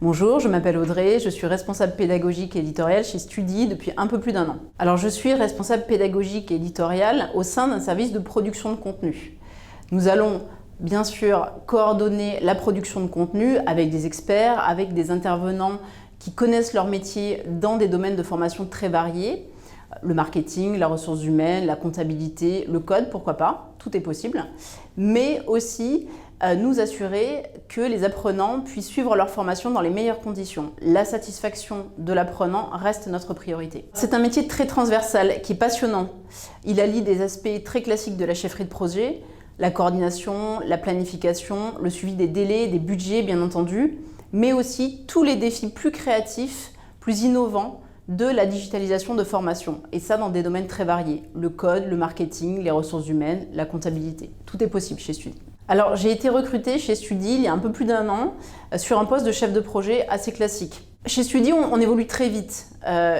Bonjour, je m'appelle Audrey, je suis responsable pédagogique et éditoriale chez Studi depuis un peu plus d'1 an. Alors je suis responsable pédagogique et éditoriale au sein d'un service de production de contenu. Nous allons bien sûr coordonner la production de contenu avec des experts, avec des intervenants qui connaissent leur métier dans des domaines de formation très variés. Le marketing, la ressource humaine, la comptabilité, le code, pourquoi pas, tout est possible. Mais aussi nous assurer que les apprenants puissent suivre leur formation dans les meilleures conditions. La satisfaction de l'apprenant reste notre priorité. C'est un métier très transversal, qui est passionnant. Il allie des aspects très classiques de la chefferie de projet, la coordination, la planification, le suivi des délais, des budgets bien entendu, mais aussi tous les défis plus créatifs, plus innovants de la digitalisation de formation. Et ça dans des domaines très variés. Le code, le marketing, les ressources humaines, la comptabilité. Tout est possible chez Studi. Alors j'ai été recrutée chez Studi il y a un peu plus d'1 an sur un poste de chef de projet assez classique. Chez Studi, on évolue très vite.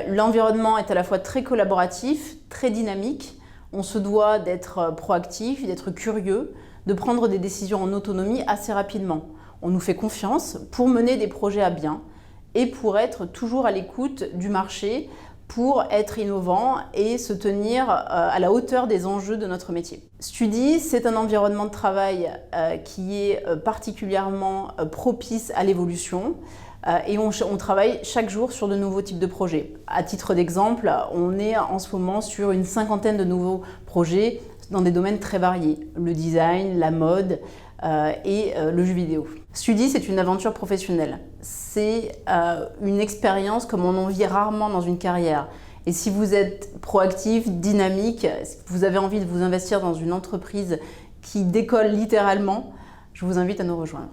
L'environnement est à la fois très collaboratif, très dynamique. On se doit d'être proactif, d'être curieux, de prendre des décisions en autonomie assez rapidement. On nous fait confiance pour mener des projets à bien et pour être toujours à l'écoute du marché, pour être innovant et se tenir à la hauteur des enjeux de notre métier. Studi, c'est un environnement de travail qui est particulièrement propice à l'évolution et on travaille chaque jour sur de nouveaux types de projets. À titre d'exemple, on est en ce moment sur une 50aine de nouveaux projets dans des domaines très variés. Le design, la mode et le jeu vidéo. Studi, c'est une aventure professionnelle. C'est une expérience comme on en vit rarement dans une carrière. Et si vous êtes proactif, dynamique, si vous avez envie de vous investir dans une entreprise qui décolle littéralement, je vous invite à nous rejoindre.